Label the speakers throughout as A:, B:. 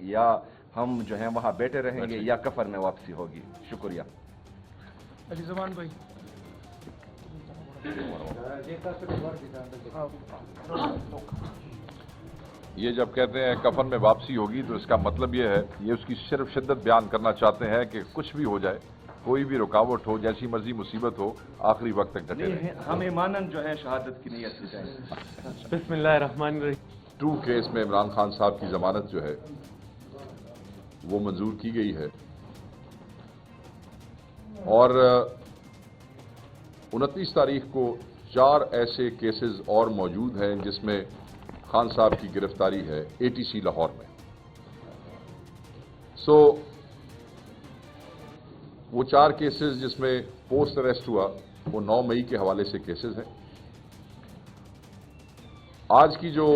A: یا ہم جو ہیں وہاں بیٹھے رہیں گے یا کفر میں واپسی ہوگی؟ شکریہ.
B: علی زمان بھائی.
C: یہ جب کہتے ہیں کفن میں واپسی ہوگی تو اس کا مطلب یہ ہے، یہ اس کی صرف شدت بیان کرنا چاہتے ہیں کہ کچھ بھی ہو جائے، کوئی بھی رکاوٹ ہو، جیسی مرضی مصیبت ہو، آخری وقت تک ڈٹے رہیں.
A: ہم ایماناً جو ہے شہادت کی نیت سے جائیں.
D: بسم اللہ الرحمن الرحیم.
C: 2 کیس میں عمران خان صاحب کی ضمانت جو ہے وہ منظور کی گئی ہے، اور 29 تاریخ کو 4 ایسے کیسز اور موجود ہیں جس میں خان صاحب کی گرفتاری ہے ATC لاہور میں. وہ 4 کیسز جس میں پوسٹ اریسٹ ہوا وہ 9 مئی کے حوالے سے کیسز ہیں. آج کی جو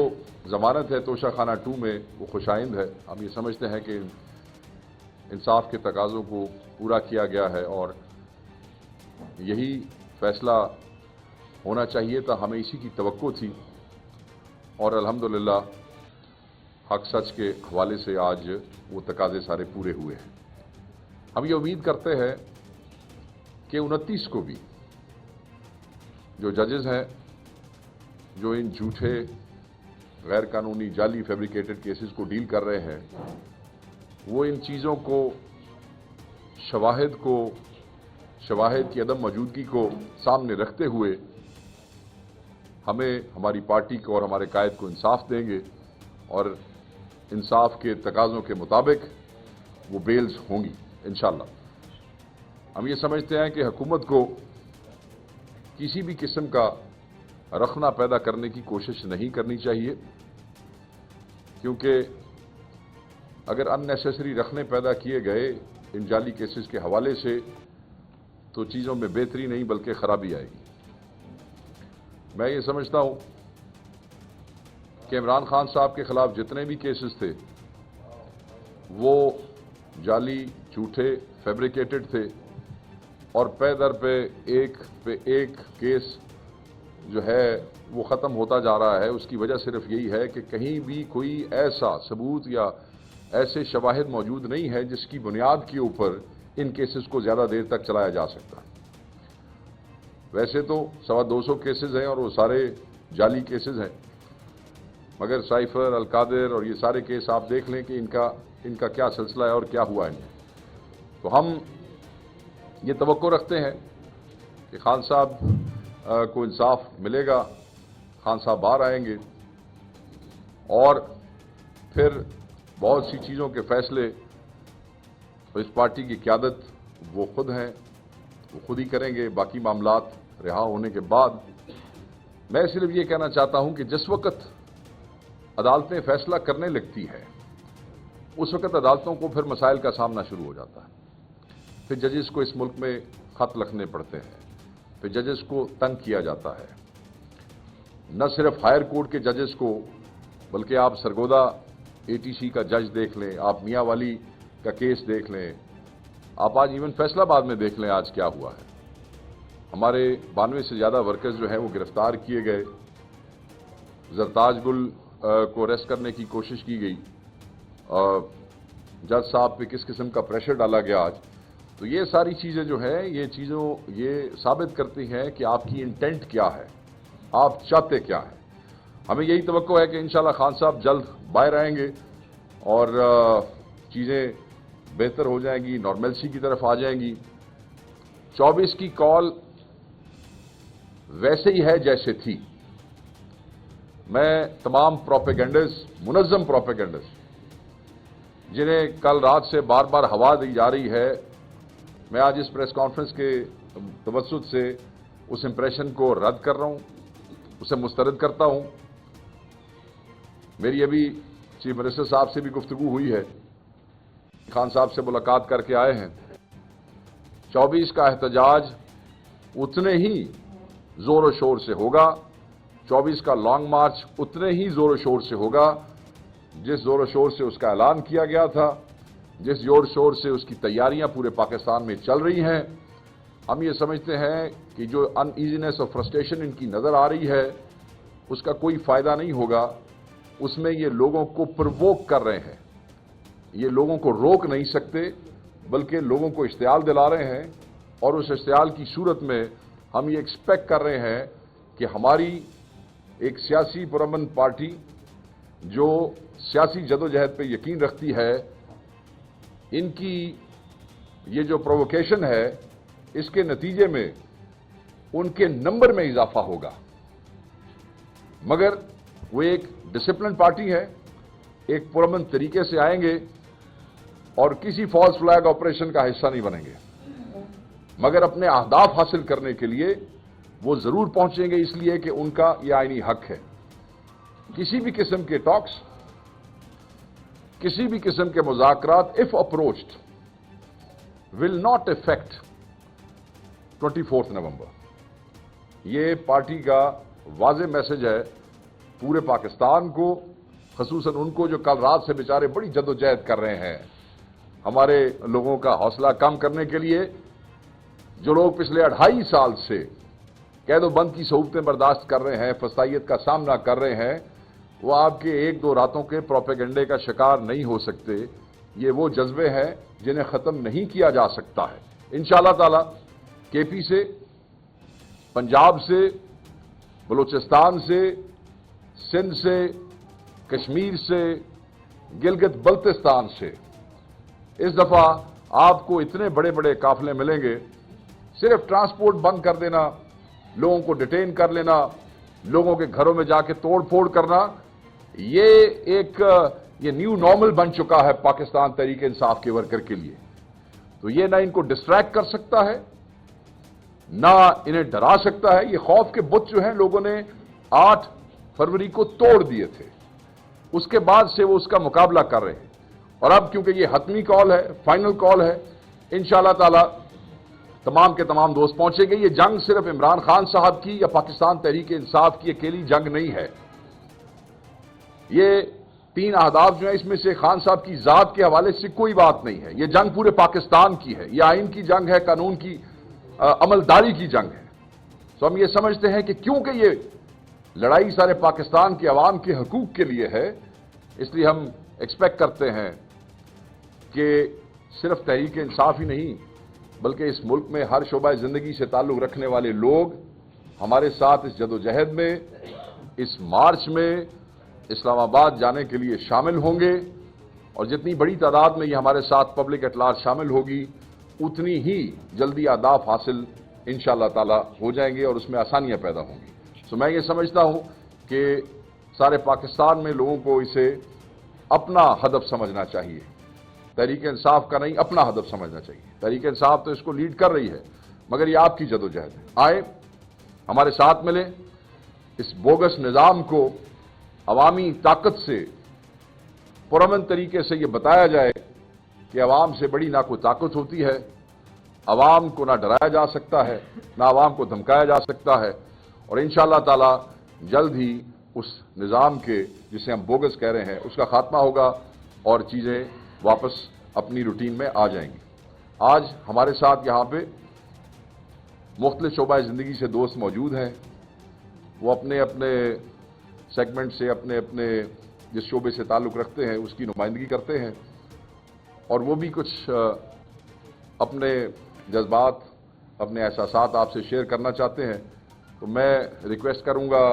C: ضمانت ہے توشہ خانہ 2 میں وہ خوش آئند ہے. ہم یہ سمجھتے ہیں کہ انصاف کے تقاضوں کو پورا کیا گیا ہے اور یہی فیصلہ ہونا چاہیے تھا، ہمیں اسی کی توقع تھی، اور الحمدللہ حق سچ کے حوالے سے آج وہ تقاضے سارے پورے ہوئے ہیں. ہم یہ امید کرتے ہیں کہ 29 کو بھی جو ججز ہیں جو ان جھوٹے غیر قانونی جعلی فیبریکیٹڈ کیسز کو ڈیل کر رہے ہیں، وہ ان چیزوں کو، شواہد کی عدم موجودگی کو سامنے رکھتے ہوئے ہمیں، ہماری پارٹی کو اور ہمارے قائد کو انصاف دیں گے، اور انصاف کے تقاضوں کے مطابق وہ بیلز ہوں گی انشاءاللہ. ہم یہ سمجھتے ہیں کہ حکومت کو کسی بھی قسم کا رخنہ پیدا کرنے کی کوشش نہیں کرنی چاہیے، کیونکہ اگر ان نیسیسری رخنے پیدا کیے گئے ان جعلی کیسز کے حوالے سے تو چیزوں میں بہتری نہیں بلکہ خرابی آئے گی. میں یہ سمجھتا ہوں کہ عمران خان صاحب کے خلاف جتنے بھی کیسز تھے وہ جعلی، جھوٹے، فیبریکیٹڈ تھے، اور پے در پہ ایک کیس جو ہے وہ ختم ہوتا جا رہا ہے. اس کی وجہ صرف یہی ہے کہ کہیں بھی کوئی ایسا ثبوت یا ایسے شواہد موجود نہیں ہے جس کی بنیاد کے اوپر ان کیسز کو زیادہ دیر تک چلایا جا سکتا. ویسے تو 250 کیسز ہیں اور وہ سارے جعلی کیسز ہیں، مگر سائفر، القادر اور یہ سارے کیس آپ دیکھ لیں کہ ان کا کیا سلسلہ ہے اور کیا ہوا ان میں. تو ہم یہ توقع رکھتے ہیں کہ خان صاحب کو انصاف ملے گا، خان صاحب باہر آئیں گے، اور پھر بہت سی چیزوں کے فیصلے اس پارٹی کی قیادت وہ خود ہیں، وہ خود ہی کریں گے. باقی معاملات رہا ہونے کے بعد میں صرف یہ کہنا چاہتا ہوں کہ جس وقت عدالتیں فیصلہ کرنے لگتی ہے اس وقت عدالتوں کو پھر مسائل کا سامنا شروع ہو جاتا ہے. پھر ججز کو اس ملک میں خط لکھنے پڑتے ہیں، پھر ججز کو تنگ کیا جاتا ہے. نہ صرف ہائر کورٹ کے ججز کو بلکہ آپ سرگودا ATC کا جج دیکھ لیں، آپ میاں والی کا کیس دیکھ لیں، آپ آج ایون فیصلہ آباد میں دیکھ لیں آج کیا ہوا ہے. ہمارے 92 سے زیادہ ورکرز جو ہیں وہ گرفتار کیے گئے، زرتاج گل کو اریسٹ کرنے کی کوشش کی گئی، جج صاحب پہ کس قسم کا پریشر ڈالا گیا آج. تو یہ ساری چیزیں جو ہیں یہ ثابت کرتی ہیں کہ آپ کی انٹینٹ کیا ہے، آپ چاہتے کیا ہیں. ہمیں یہی توقع ہے کہ انشاءاللہ خان صاحب جلد باہر آئیں گے اور چیزیں بہتر ہو جائیں گی، نارملسی کی طرف آ جائیں گی. 24 کی کال ویسے ہی ہے جیسے تھی. میں تمام پروپیگنڈز، منظم پروپیگنڈز جنہیں کل رات سے بار بار ہوا دی جا رہی ہے، میں آج اس پریس کانفرنس کے توسط سے اس امپریشن کو رد کر رہا ہوں، اسے مسترد کرتا ہوں. میری ابھی چیف منسٹر صاحب سے بھی گفتگو ہوئی ہے، خان صاحب سے ملاقات کر کے آئے ہیں. 24 کا احتجاج اتنے ہی زور و شور سے ہوگا، 24 کا لانگ مارچ اتنے ہی زور و شور سے ہوگا جس زور و شور سے اس کا اعلان کیا گیا تھا، جس زور و شور سے اس کی تیاریاں پورے پاکستان میں چل رہی ہیں. ہم یہ سمجھتے ہیں کہ جو ان ایزینس اور فرسٹریشن ان کی نظر آ رہی ہے اس کا کوئی فائدہ نہیں ہوگا. اس میں یہ لوگوں کو پرووک کر رہے ہیں ये लोगों को रोक नहीं सकते, बल्कि लोगों को इश्तियाल दिला रहे हैं। और उस इश्तियाल की सूरत में हम ये एक्सपेक्ट कर रहे हैं कि हमारी एक सियासी पुरअमन पार्टी जो सियासी जदोजहद पे यकीन रखती है, इनकी ये जो प्रोवोकेशन है, इसके नतीजे में उनके नंबर में इजाफा होगा। मगर वो एक डिसिप्लिन पार्टी है, एक पुरअमन तरीके से आएंगे और किसी फॉल्स फ्लैग ऑपरेशन का हिस्सा नहीं बनेंगे, मगर अपने अहदाफ हासिल करने के लिए वो जरूर पहुंचेंगे, इसलिए कि उनका यह आईनी हक है। किसी भी किस्म के टॉक्स, किसी भी किस्म के मुज़ाकरात if approached will not affect 24 November. ये पार्टी का वाज़ेह मैसेज है पूरे पाकिस्तान को, खसूसन उनको जो कल रात से बेचारे बड़ी जद्दोजहद कर रहे हैं हमारे लोगों का हौसला कम करने के लिए। जो लोग पिछले 2.5 साल से कैद बंद की सहूलतें बर्दाश्त कर रहे हैं, फसाइयत का सामना कर रहे हैं, वो आपके 1-2 रातों के प्रोपेगेंडे का शिकार नहीं हो सकते। ये वो जज्बे हैं जिन्हें ख़त्म नहीं किया जा सकता है। इंशाअल्लाह ताला केपी से, पंजाब से, बलूचिस्तान से, सिंध से, कश्मीर से, गिलगित बल्तिस्तान से इस दफा आपको इतने बड़े बड़े काफिले मिलेंगे। सिर्फ ट्रांसपोर्ट बंद कर देना, लोगों को डिटेन कर लेना, लोगों के घरों में जाके तोड़ फोड़ करना, ये न्यू नॉर्मल बन चुका है पाकिस्तान तहरीक इंसाफ के वर्कर के लिए। तो ये ना इनको डिस्ट्रैक्ट कर सकता है, ना इन्हें डरा सकता है। ये खौफ के बुत जो हैं लोगों ने 8 फरवरी को तोड़ दिए थे, उसके बाद से वो उसका मुकाबला कर रहे हैं। और अब क्योंकि ये हतमी कॉल है, फाइनल कॉल है, इंशाअल्लाह ताला तमाम के तमाम दोस्त पहुंचेंगे। ये जंग सिर्फ इमरान खान साहब की या पाकिस्तान तहरीक इंसाफ की अकेली जंग नहीं है। ये 3 अहदाफ जो है, इसमें से खान साहब की जात के हवाले से कोई बात नहीं है। ये जंग पूरे पाकिस्तान की है, ये आइन की जंग है, कानून की अमलदारी की जंग है। तो हम ये समझते हैं कि क्योंकि ये लड़ाई सारे पाकिस्तान के अवाम के हकूक के लिए है, इसलिए हम एक्सपेक्ट करते हैं कि सिर्फ तहरीक इंसाफ ही नहीं, बल्कि इस मुल्क में हर शोबा जिंदगी से ताल्लुक रखने वाले लोग हमारे साथ इस जदोजहद में, इस मार्च में इस्लामाबाद जाने के लिए शामिल होंगे। और जितनी बड़ी तादाद में ये हमारे साथ पब्लिक एट लार्ज शामिल होगी, उतनी ही जल्दी अहदाफ हासिल इंशाअल्लाह ताला हो जाएंगे और उसमें आसानियां पैदा होंगी। तो मैं ये समझता हूं कि सारे पाकिस्तान में लोगों को इसे अपना हदफ समझना चाहिए, तहरीक इंसाफ का नहीं, अपना हदफ समझना चाहिए। तहरीक इंसाफ तो इसको लीड कर रही है, मगर ये आपकी जदोजहद है। आए हमारे साथ मिले, इस बोगस निज़ाम को अवामी ताकत से पुरअमन तरीके से ये बताया जाए कि अवाम से बड़ी ना कोई ताकत होती है, अवाम को ना डराया जा सकता है, ना अवाम को धमकाया जा सकता है। और इंशाअल्लाह ताला जल्द ही उस निज़ाम के, जिसे हम बोगस कह रहे हैं, उसका खात्मा होगा और चीज़ें वापस अपनी रूटीन में आ जाएंगी। आज हमारे साथ यहाँ पे मुख्तलिफ शोबा ज़िंदगी से दोस्त मौजूद हैं। वो अपने अपने सेगमेंट से, अपने अपने जिस शोबे से ताल्लुक़ रखते हैं उसकी नुमाइंदगी करते हैं, और वो भी कुछ अपने जज्बात, अपने एहसासात आपसे शेयर करना चाहते हैं। तो मैं रिक्वेस्ट करूँगा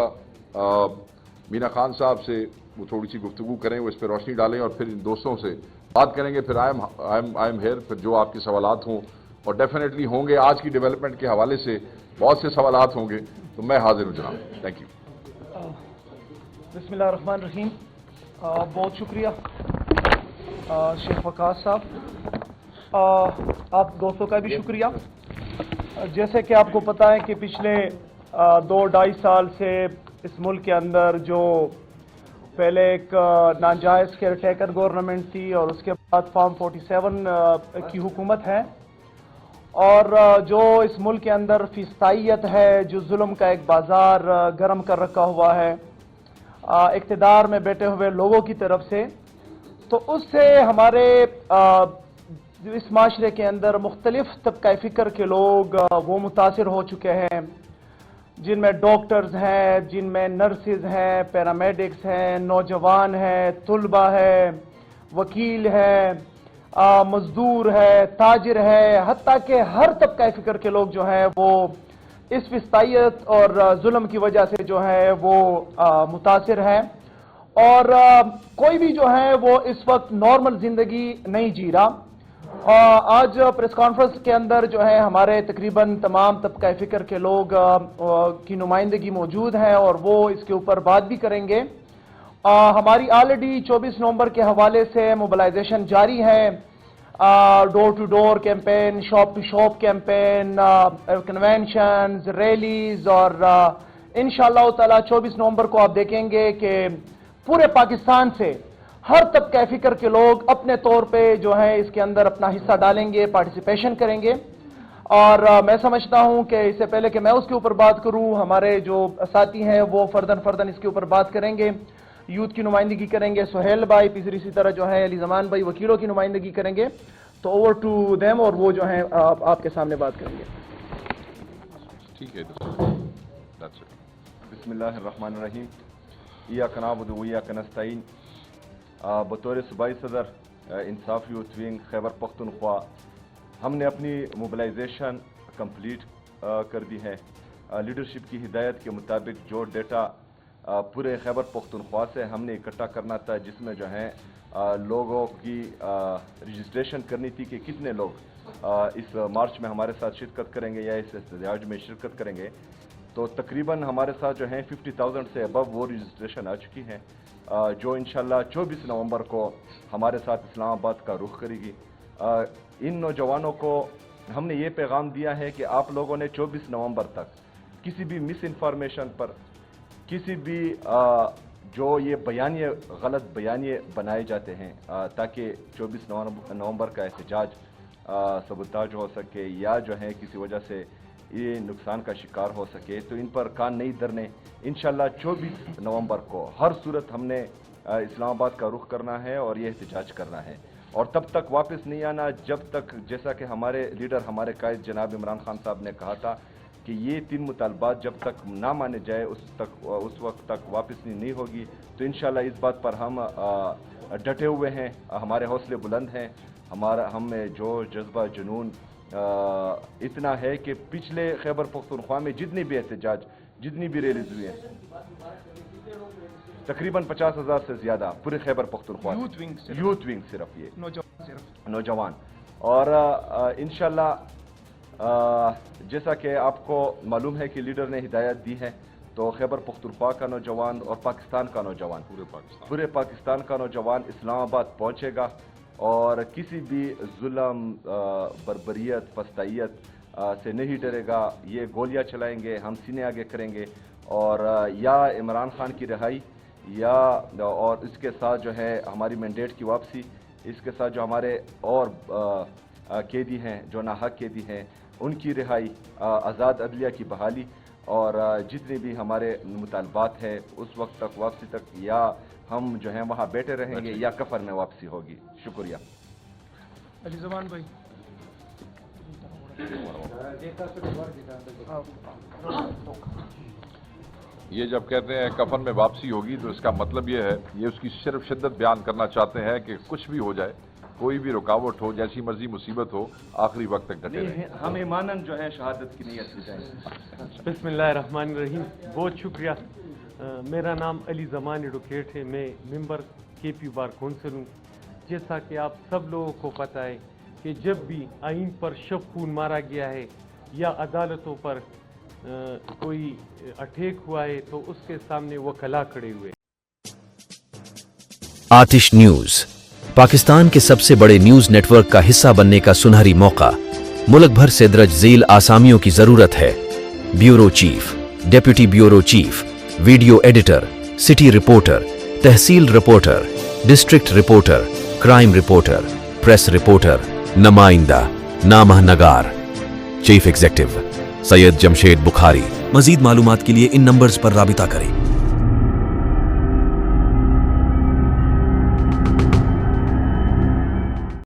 C: मीना खान साहब से वो थोड़ी सी गुफ्तगू करें, वो इस पर रोशनी डालें और फिर इन दोस्तों से बात करेंगे। फिर आई एम हेयर, फिर जो आपके सवालात हों, और डेफिनेटली होंगे, आज की डेवलपमेंट के हवाले से बहुत से सवालात होंगे, तो मैं हाजिर हूँ जनाब। Thank you.
B: बिस्मिल्लाहिर्रहमानिर्रहीम। बहुत शुक्रिया शेख वकास साहब, आप दोस्तों का भी शुक्रिया। जैसे कि आपको पता है कि पिछले 2-2.5 साल से इस मुल्क के अंदर जो पहले एक नाजायज़ केयरटेकर गवर्नमेंट थी और उसके बाद फॉर्म 47 की हुकूमत है, और जो इस मुल्क के अंदर फिस्तायत है, जो जुल्म का एक बाजार गर्म कर रखा हुआ है इक़्तिदार में बैठे हुए लोगों की तरफ से, तो उससे हमारे इस माशरे के अंदर मुख्तलिफ तबका फ़िक्र के लोग वो मुतासिर हो चुके हैं, जिनमें डॉक्टर्स हैं, जिनमें नर्सेज हैं, पैरामेडिक्स हैं, नौजवान हैं, तुलबा है, वकील है, मजदूर है, ताजिर है, हत्ता के हर तबका फिक्र के लोग जो हैं वो इस फिस्तायत और जुल्म की वजह से जो है वो मुतासिर है। और कोई भी जो है वो इस वक्त नॉर्मल जिंदगी नहीं जी रहा। आज प्रेस कॉन्फ्रेंस के अंदर जो है हमारे तकरीबन तमाम तबका फिक्र के लोग की नुमाइंदगी मौजूद है और वो इसके ऊपर बात भी करेंगे। हमारी ऑलरेडी 24 नवंबर के हवाले से मोबिलाइजेशन जारी है। Door to door campaign, shop to shop campaign, conventions, rallies और इंशाअल्लाह ताला 24 नवंबर को आप देखेंगे कि पूरे पाकिस्तान से हर तबका फिक्र के लोग अपने तौर पे जो है इसके अंदर अपना हिस्सा डालेंगे, पार्टिसिपेशन करेंगे। और मैं समझता हूं कि इससे पहले कि मैं उसके ऊपर बात करूं, हमारे जो साथी हैं वो फर्दन इसके ऊपर बात करेंगे। यूथ की नुमाइंदगी करेंगे सुहेल भाई, फिर इसी तरह जो है अली जमान भाई वकीलों की नुमाइंदगी करेंगे। तो ओवर टू देम और वो जो है आपके सामने बात करेंगे।
C: ठीक है,
A: बिस्मिल्लाहिर्रहमानिर्रहीम। इय्याक नअबुदु व इय्याक नस्तईन। बतौर सूबाई सदर इंसाफ यूथ विंग खैबर पख्तूनख्वा हमने अपनी मोबिलाइजेशन कंप्लीट कर दी है। लीडरशिप की हिदायत के मुताबिक जो डेटा पूरे खैबर पख्तूनख्वा से हमने इकट्ठा करना था, जिसमें जो है लोगों की रजिस्ट्रेशन करनी थी कि कितने लोग इस मार्च में हमारे साथ शिरकत करेंगे या इस एहतजाज में शिरकत करेंगे, तो तकरीबन हमारे साथ जो है 50,000 से अबव वो रजिस्ट्रेशन आ चुकी हैं, जो इंशाल्लाह 24 नवंबर को हमारे साथ इस्लामाबाद का रुख करेगी। इन नौजवानों को हमने ये पैगाम दिया है कि आप लोगों ने 24 नवंबर तक किसी भी मिस इन्फॉर्मेशन पर, किसी भी जो ये बयानिए गलत बयानिए बनाए जाते हैं ताकि 24 नवंबर का एहतजाज सबूताज हो सके या जो है किसी वजह से ये नुकसान का शिकार हो सके, तो इन पर कान नहीं धरने। इंशाल्लाह 24 नवंबर को हर सूरत हमने इस्लामाबाद का रुख करना है और ये एहतजाज करना है, और तब तक वापस नहीं आना जब तक, जैसा कि हमारे लीडर हमारे कायद जनाब इमरान खान साहब ने कहा था कि ये 3 मुतालबात जब तक ना माने जाए उस वक्त तक वापसी नहीं होगी। तो इंशाल्लाह इस बात पर हम डटे हुए हैं, हमारे हौसले बुलंद हैं, हम में जो जज्बा जुनून इतना है कि पिछले खैबर पख्तूनख्वा में जितनी भी एहतजाज, जितनी भी रैलीज हुई हैं, तकरीबन 50,000 से ज्यादा पूरे खैबर पख्तूनख्वा, यूथ विंग सिर्फ ये नौजवान। और इंशाल्लाह जैसा कि आपको मालूम है कि लीडर ने हिदायत दी है, तो खैबर पख्तूनख्वा का नौजवान और पाकिस्तान का नौजवान, पूरे पाकिस्तान का नौजवान इस्लामाबाद पहुंचेगा और किसी भी जुल्म, बर्बरियत, फस्तायत से नहीं डरेगा। ये गोलियां चलाएंगे, हम सीने आगे करेंगे, और या इमरान खान की रिहाई या और इसके साथ जो है हमारी मैंडेट की वापसी, इसके साथ जो हमारे और कैदी हैं, जो नाहक कैदी हैं, उनकी रिहाई, आज़ाद अदलिया की बहाली, और जितने भी हमारे मुतालबात हैं उस वक्त तक, वापसी तक, या हम जो हैं वहाँ बैठे रहेंगे या कफर में वापसी होगी। शुक्रिया।
B: अली जमान भाई।
C: ये जब कहते हैं कफन में वापसी होगी, तो इसका मतलब ये है, ये उसकी सिर्फ शिद्दत बयान करना चाहते हैं कि कुछ भी हो जाए, कोई भी रुकावट हो, जैसी मर्जी मुसीबत हो, आखिरी वक्त तक डटे रहें।
A: हम ईमानन जो है शहादत की नीयत से जाएं।
D: बिस्मिल्लाहिर्रहमानिर्रहीम। बहुत शुक्रिया। मेरा नाम अली ज़मान एडवोकेट है, मैं मेंबर KP बार काउंसिल हूँ। जैसा कि आप सब लोगों को पता है कि जब भी आइन पर शब खून मारा गया है या अदालतों पर कोई अटैक हुआ है, तो उसके सामने वकला खड़े हुए।
E: आतिश न्यूज पाकिस्तान के सबसे बड़े न्यूज नेटवर्क का हिस्सा बनने का सुनहरी मौका। मुल्क भर से दर्ज झेल आसामियों की जरूरत है। Bureau chief, deputy bureau chief, video editor, city reporter, तहसील reporter, district reporter, crime reporter, press reporter, नुमाइंदा, नामह नगार। Chief executive Syed Jamshed Bukhari. मजीद मालूमात के लिए इन नंबर्स पर राबिता करें।